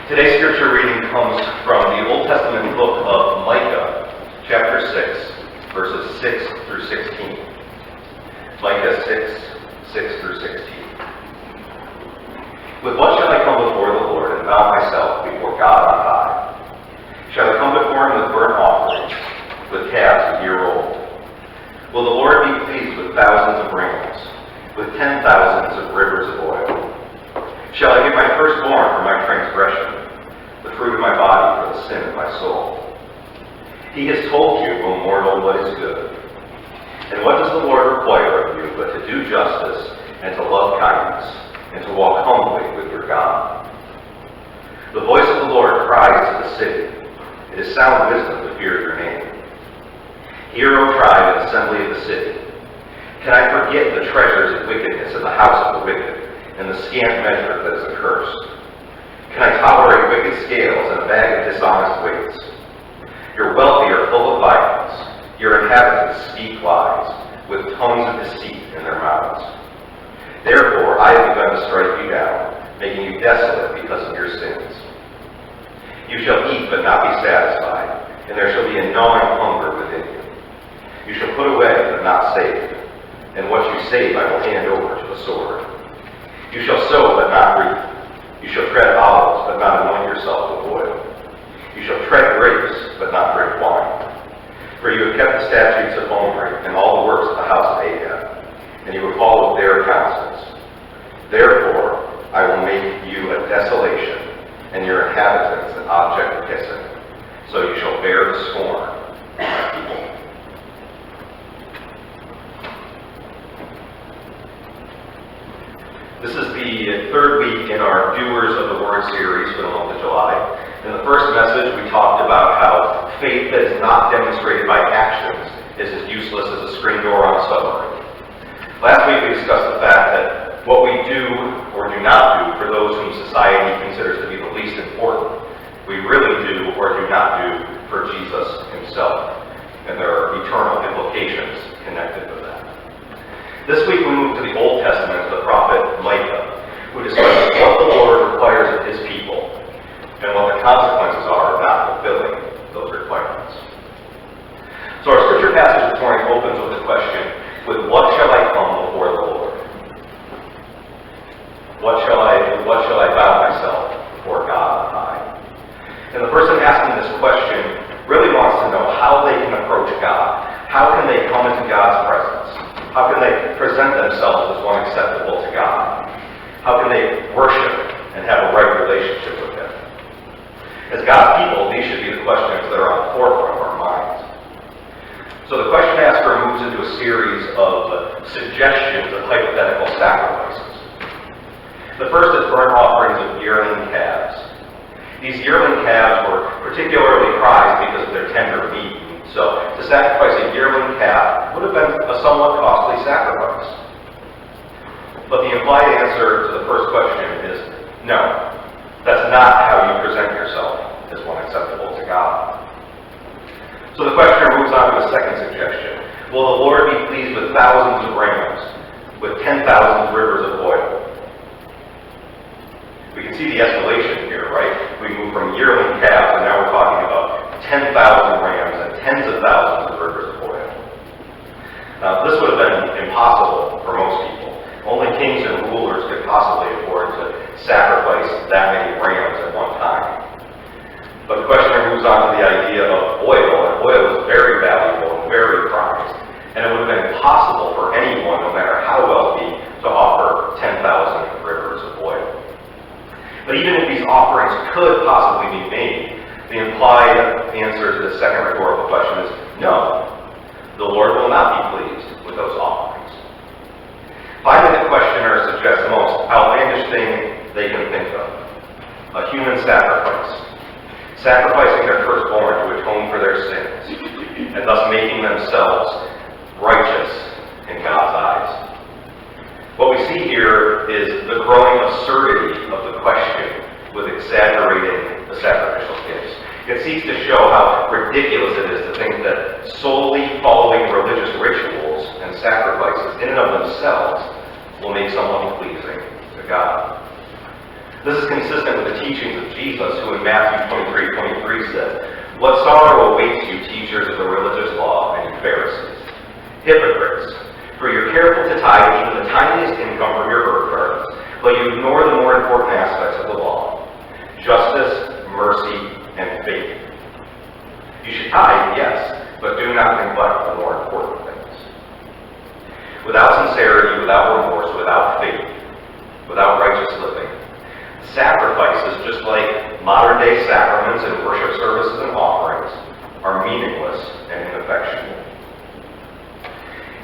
Today's scripture reading comes from the Old Testament book of Micah, chapter 6, verses 6 through 16. Micah 6 through 16. With what shall I come before the Lord and bow myself before God on high? Shall I come before him with burnt offerings, with calves a year old? Will the Lord be pleased with thousands of rams, with 10,000s of rivers of oil? Shall I give my firstborn for my transgression, the fruit of my body for the sin of my soul? He has told you, O mortal, what is good. And what does the Lord require of you but to do justice, and to love kindness, and to walk humbly with your God? The voice of the Lord cries to the city. It is sound wisdom to fear your name. Hear, O tribe and assembly of the city. Can I forget the treasures of wickedness in the house of the wicked, and the scant measure that is accursed? Can I tolerate wicked scales and a bag of dishonest weights? Your wealthy are full of violence. Your inhabitants speak lies, with tongues of deceit in their mouths. Therefore I have begun to strike you down, making you desolate because of your sins. You shall eat but not be satisfied, and there shall be a gnawing hunger within you. You shall put away but not save, and what you save I will hand over to the sword. You shall sow but not reap. You shall tread olives but not anoint yourself with oil. You shall tread grapes but not drink wine. For you have kept the statutes of Omri and all the works of the house of Ahab, and you have followed their counsels. Therefore I will make you a desolation, and your inhabitants an object of hissing. So you shall bear the scorn of my people. This is the third week in our Doers of the Word series for the month of July. In the first message, we talked about how faith that is not demonstrated by actions is as useless as a screen door on a submarine. Last week, we discussed the fact that what we do or do not do for those whom society considers to be the least important, we really do or do not do for Jesus himself. And there are eternal implications connected with that. This week we move to the Old Testament to the prophet Micah, who discusses what the Lord requires of his people and what the consequences are of not fulfilling those requirements. So our scripture passage this morning opens with the question, with what shall I come before the Lord? What shall I bow myself before God on high? And the person asking this question really wants to know how they can approach God. How can they come into God's presence? How can they present themselves as one acceptable to God? How can they worship and have a right relationship with Him? As God's people, these should be the questions that are on the forefront of our minds. So the question asker moves into a series of suggestions of hypothetical sacrifices. The first is burnt offerings of yearling calves. These yearling calves were particularly prized because of their tender meat. So to sacrifice a yearling calf would have been a somewhat costly sacrifice. But the implied answer to the first question is no. That's not how you present yourself as one acceptable to God. So the questioner moves on to a second suggestion. Will the Lord be pleased with thousands of rams, with 10,000 rivers of oil? We can see the escalation here, right? We move from yearling calves, and now we're talking about 10,000 rams and tens of thousands of rivers of oil. Now, this would have been impossible for most people. Only kings and rulers could possibly afford to sacrifice that many rams at one time. But the questioner moves on to the idea of oil, and oil is very valuable and very prized. And it would have been impossible for anyone, no matter how wealthy, to offer 10,000 rivers of oil. But even if these offerings could possibly be made, the implied answer to the second rhetorical question is no. The Lord will not be pleased with those offerings. Finally, the questioner suggests the most outlandish thing they can think of: a human sacrifice. Sacrificing their firstborn to atone for their sins, and thus making themselves righteous in God's eyes. What we see here is the growing absurdity of the question with exaggerating the sacrificial gifts. It seeks to show how ridiculous it is to think that solely following religious rituals and sacrifices in and of themselves will make someone pleasing to God. This is consistent with the teachings of Jesus, who in Matthew 23:23 said, "What sorrow awaits you, teachers of the religious law and you Pharisees, hypocrites, for you're careful to tithe even the tiniest income from your earth gardens, but you ignore the more important aspects of the law: justice, mercy, and faith. You should tithe, yes, but do not neglect the more important things." Without sincerity, without remorse, without faith, without righteous living, sacrifices, just like modern-day sacraments and worship services and offerings, are meaningless and ineffectual.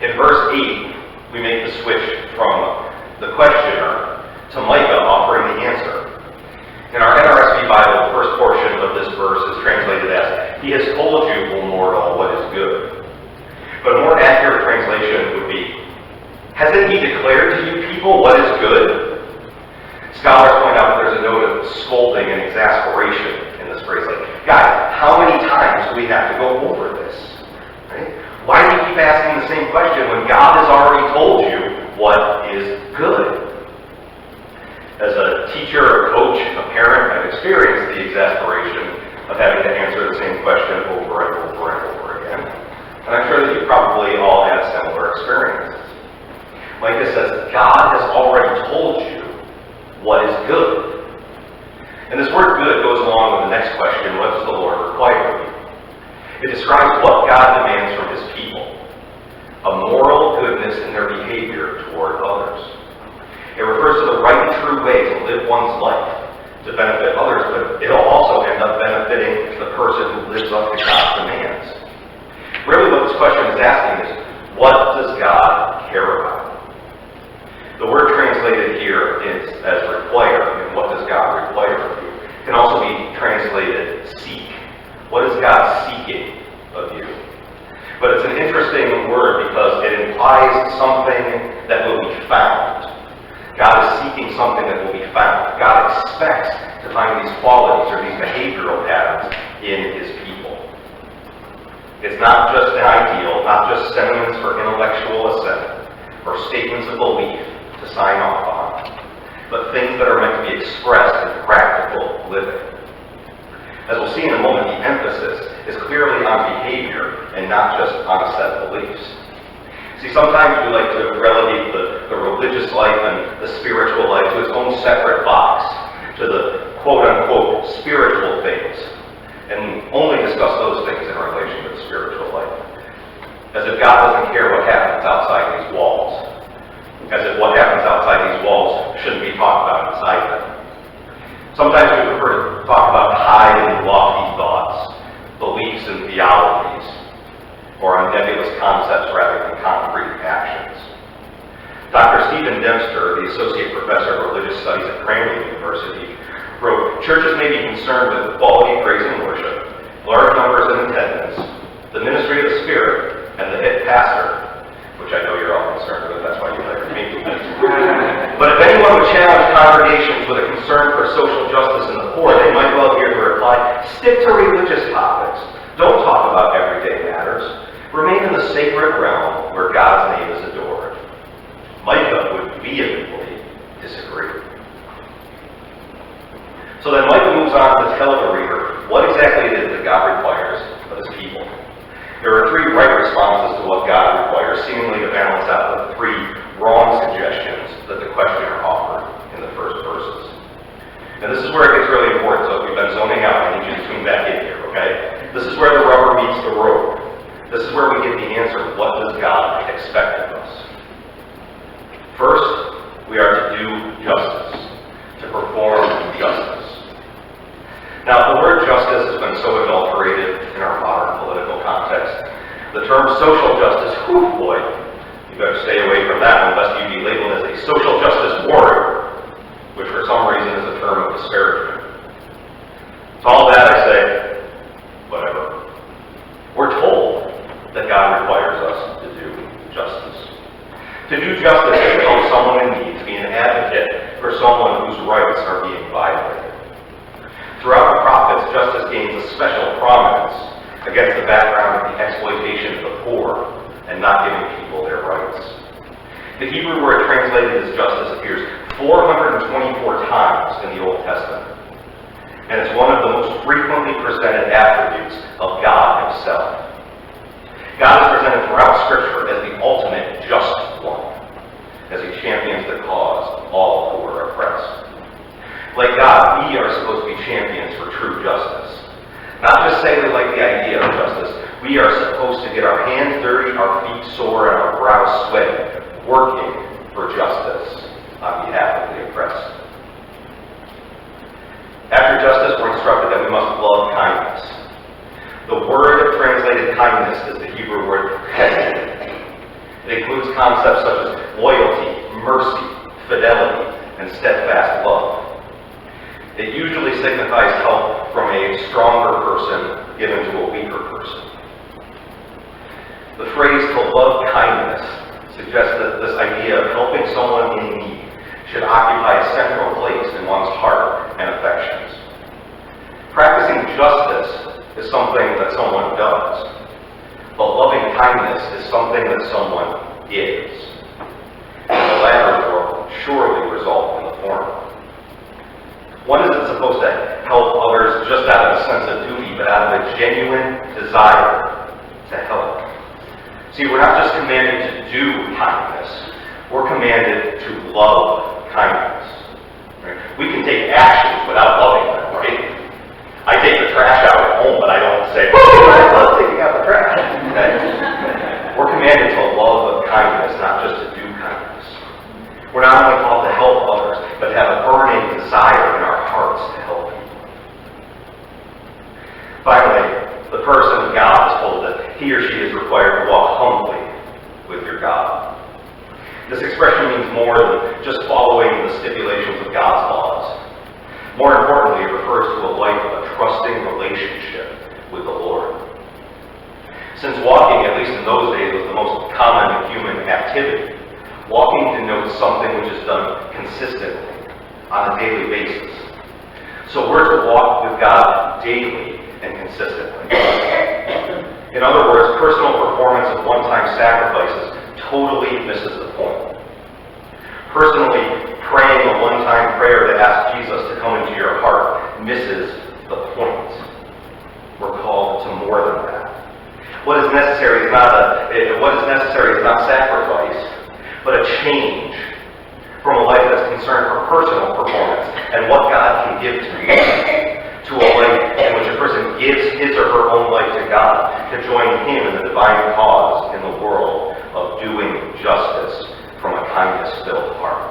In verse 8, we make the switch from the questioner to Micah offering the answer. In our NRSV Bible, the first portion of this verse is translated as, "He has told you, O mortal, what is good." But a more accurate translation would be, "Hasn't he declared to you people what is good?" Scholars point out that there's a note of scolding and exasperation in this phrase. Like, guys, how many times do we have to go over this? Right? Why do you keep asking the same question when God has already told you what is good? As a teacher, a coach, a parent, I've experienced the exasperation of having to answer the same question over and over and over again. And I'm sure that you probably all had similar experiences. Micah says, God has already told you what is good. And this word good goes along with the next question: what does the Lord require of you? It describes what God demands from his people: a moral goodness in their behavior toward others. It refers to the right and true way to live one's life to benefit others, but it'll also end up benefiting the person who lives up to God's demands. Really what this question is asking is, what does God care about? The word translated here is as require, and what does God require of you? It can also be translated seek. What is God seeking of you? But it's an interesting word because it implies something that will be found. God is seeking something that will be found. God expects to find these qualities or these behavioral patterns in his people. It's not just an ideal, not just sentiments for intellectual assent or statements of belief to sign off on, but things that are meant to be expressed in practical living. As we'll see in a moment, the emphasis is clearly on behavior and not just on set beliefs. See, sometimes we like to relegate the religious life and the spiritual life to its own separate box, to the quote-unquote spiritual things, and only discuss those things in relation to the spiritual life. As if God doesn't care what happens outside these walls. As if what happens outside these walls shouldn't be talked about inside them. Sometimes we prefer to talk about high and lofty thoughts, beliefs and theologies, or on nebulous concepts rather than concrete actions. Dr. Stephen Dempster, the Associate Professor of Religious Studies at Cranley University, wrote, "Churches may be concerned with quality praise and worship, large numbers in attendance, the ministry of the Spirit, and the hit pastor," which I know you're all concerned with, that's why you hired me. "But if anyone would challenge congregations with a concern for social justice in the poor, they might well hear the reply, stick to religious topics. Don't talk about everyday matters. Remain in the sacred realm where God's name is adored." Micah would vehemently disagree. So then Micah moves on to tell the reader what exactly it is that God requires of his people. There are three right responses to what God requires, seemingly to balance out the three wrong suggestions that the questioner offered in the first verses. And this is where it gets really important, so if you've been zoning out, I need you to tune back in here, okay? This is where the rubber meets the road. This is where we get the answer, what does God expect of us? First, we are to do justice, to perform justice. Now, the word justice has been so adulterated in our modern political context. The term social justice, whew, boy, you better stay away from that one, lest you be labeled as a social justice warrior, which for some reason is a term of disparagement. To all that I say, whatever. We're told that God requires us to do justice. To do justice is to help someone in need, to be an advocate for someone whose rights are being violated. Throughout the prophets, justice gains a special prominence against the background of the exploitation of the poor and not giving people their rights. The Hebrew word translated as justice appears 424 times in the Old and it's one of the most frequently presented attributes of God himself. God is presented throughout Scripture as the ultimate just one, as he champions the cause of all who are oppressed. Like God, we are supposed to be champions for true justice. Not just say we like the idea of justice, we are supposed to get our hands dirty, our feet sore, and our brows sweaty, working for justice on behalf of the oppressed. After justice, we're instructed that we must love kindness. The word translated kindness is the Hebrew word chesed. It includes concepts such as loyalty, mercy, fidelity, and steadfast love. It usually signifies help from a stronger person given to a weaker person. The phrase to love kindness suggests that this idea of helping someone in need should occupy a central place in one's heart and affections. Practicing justice is something that someone does, but loving kindness is something that someone is. And the latter will surely result in the former. One isn't supposed to help others just out of a sense of duty, but out of a genuine desire to help. See, we're not just commanded to do kindness, we're commanded to love kindness. Right? We can take actions without loving them, right? I take the trash out at home, but I don't say, "Oh, I love taking out the trash." Okay? We're commanded to love kindness, not just to do kindness. We're not only called to help others, but to have a burning desire in our hearts to help people. Finally, the person of God is told that he or she is required to walk humbly with your God. This expression means more than just following the stipulations of God's laws. More importantly, it refers to a life of a trusting relationship with the Lord. Since walking, at least in those days, was the most common human activity, walking denotes something which is done consistently, on a daily basis. So we're to walk with God daily and consistently. In other words, personal performance of one-time sacrifices totally misses the point. Personally, praying a one-time prayer to ask Jesus to come into your heart misses the point. We're called to more than that. What is necessary is not sacrifice, but a change from a life that's concerned for personal performance and what God can give to you, to a life in which a person gives his or her own life to God, to join him in the divine cause in the world of doing justice from a kindness-filled heart.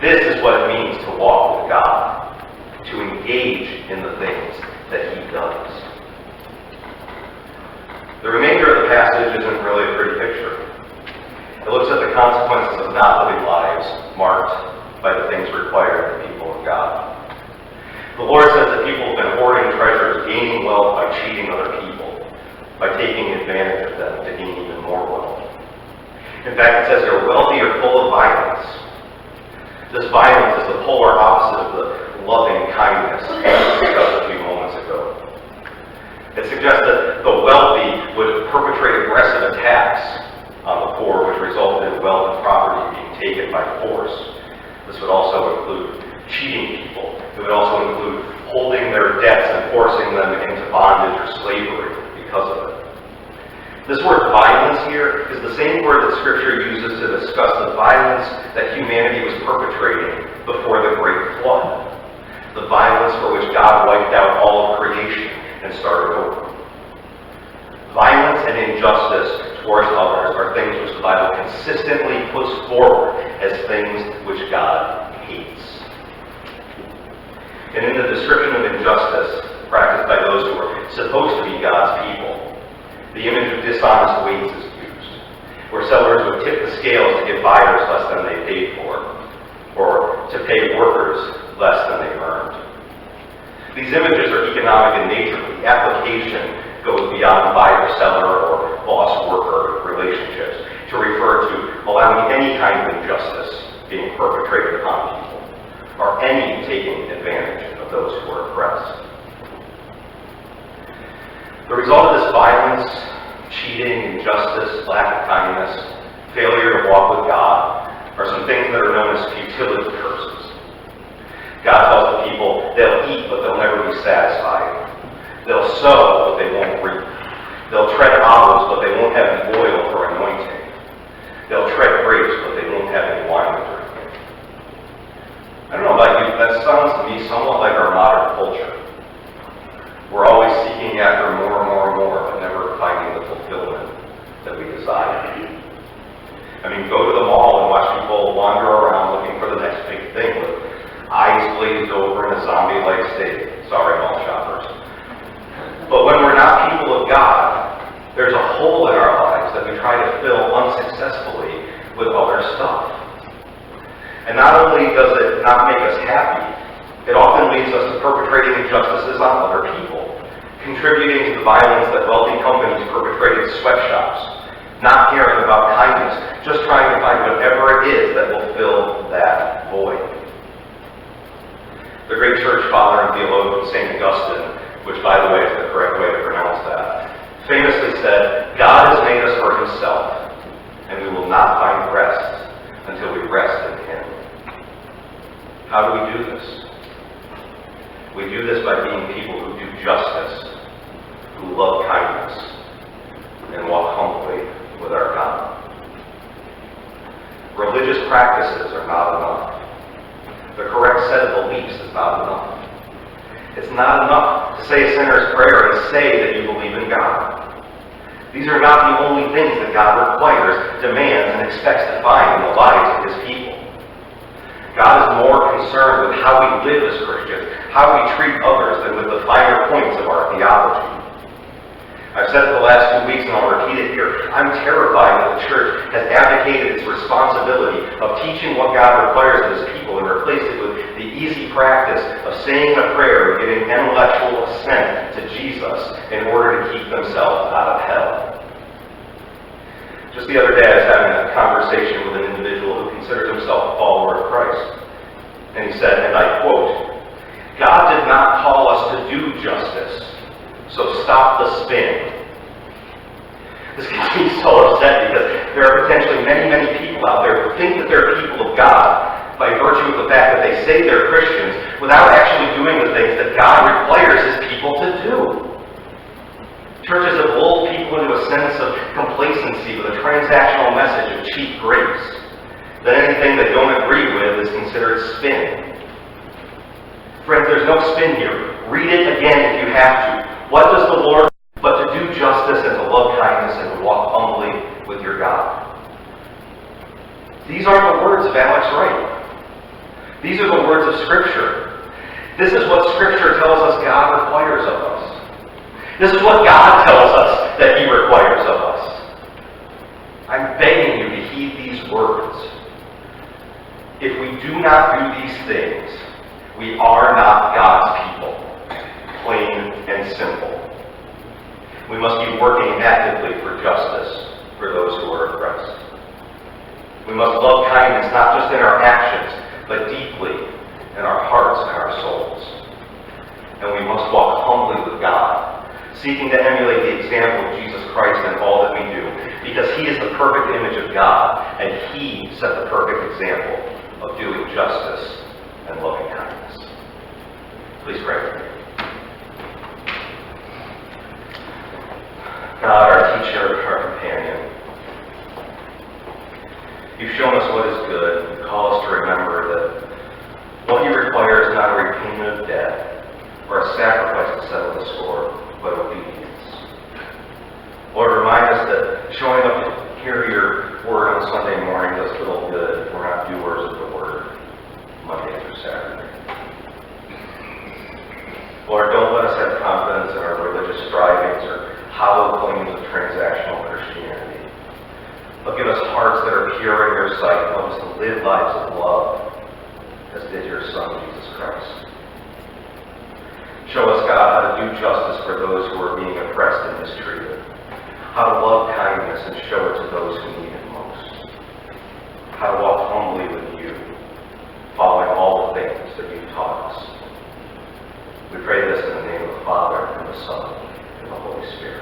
This is what it means to walk with God, to engage in the things that he does. The remainder of the passage isn't really a pretty picture. It looks at the consequences of not living lives marked by the things required of the people of God. The Lord says that people have been hoarding treasures, gaining wealth by cheating other people, by taking advantage of them to gain even more wealth. In fact, it says they're wealthy or full of violence. This violence is the polar opposite of the loving kindness we discussed a few moments ago. It suggests that the wealthy would perpetrate aggressive attacks on the poor, which resulted in wealth and property being taken by force. This would also include cheating people. It would also include holding their debts and forcing them into bondage or slavery because of it. This word violence here is the same word that Scripture uses to discuss the violence that humanity was perpetrating before the Great Flood. The violence for which God wiped out all of creation and started over. Violence and injustice towards others are things which the Bible consistently puts forward as things which God hates. And in the description of injustice practiced by those who are supposed to be God's people, the image of dishonest weights is used, where sellers would tip the scales to give buyers less than they paid for, or to pay workers less than they earned. These images are economic in nature, but the application goes beyond buyer-seller or boss-worker relationships to refer to allowing any kind of injustice being perpetrated upon people, or any taking advantage of those who are oppressed. The result of this violence, cheating, injustice, lack of kindness, failure to walk with God are some things that are known as futility curses. God tells the people they'll eat, but they'll never satisfied. They'll sow, but they won't reap. They'll tread olives, but they won't have any oil for anointing. They'll tread grapes, but they won't have any wine to drink. I don't know about you, but that sounds to me somewhat like our modern culture. We're always seeking after more and more and more, but never finding the fulfillment that we desire. I mean, go to the mall and watch people wander around looking for the next big thing with eyes glazed over in a zombie-like state. Sorry, mall shoppers. But when we're not people of God, there's a hole in our lives that we try to fill unsuccessfully with other stuff. And not only does it not make us happy, it often leads us to perpetrating injustices on other people, contributing to the violence that wealthy companies perpetrate in sweatshops, not caring about kindness, just trying to find whatever it is that will fill that void. The great church father and theologian St. Augustine, which by the way is the correct way to pronounce that, famously said, "God has made us for himself, and we will not find rest until we rest in him." How do we do this? We do this by being people who do justice, who love kindness, and walk humbly with our God. Religious practices are not enough. The correct set of beliefs is not enough. It's not enough to say a sinner's prayer and say that you believe in God. These are not the only things that God requires, demands, and expects to find in the lives of his people. God is more concerned with how we live as Christians, how we treat others, than with the finer points of our theology. I've said it the last 2 weeks, and I'll repeat it here. I'm terrified that the church has abdicated its responsibility of teaching what God requires of his people and replaced it with the easy practice of saying a prayer and giving intellectual assent to Jesus in order to keep themselves out of hell. Just the other day, I was having a conversation with an individual who considers himself a follower of Christ. And he said, and I quote, "God did not call us to do justice, so stop the spin." This gets me so upset because there are potentially many, many people out there who think that they're people of God by virtue of the fact that they say they're Christians without actually doing the things that God requires his people to do. Churches have lulled people into a sense of complacency with a transactional message of cheap grace. That anything they don't agree with is considered spin. Friends, there's no spin here. Read it again if you have to. What does the Lord but to do justice and to love kindness and to walk humbly with your God? These aren't the words of Alex Wright. These are the words of Scripture. This is what Scripture tells us God requires of us. This is what God tells us that he requires of us. I'm begging you to heed these words. If we do not do these things, we are not God's people. Plain and simple. We must be working actively for justice for those who are oppressed. We must love kindness not just in our actions, but deeply in our hearts and our souls. And we must walk humbly with God, seeking to emulate the example of Jesus Christ in all that we do, because he is the perfect image of God, and he set the perfect example of doing justice and loving kindness. Please pray with me. God, our teacher, our companion, you've shown us what is good and call us to remember that what you require is not a repayment of debt or a sacrifice to settle the score, but obedience. Lord, remind us that showing up to hear your word on Sunday morning does little good if we're not doers of the word Monday through Saturday. Lord, don't let us have confidence in our religious strivings or hollow claims of transactional Christianity. But give us hearts that are pure in your sight and help us to live lives of love, as did your Son, Jesus Christ. Show us, God, how to do justice for those who are being oppressed and mistreated. How to love kindness and show it to those who need it most. How to walk humbly with you, following all the things that you've taught us. We pray this in the name of the Father, and the Son, and the Holy Spirit.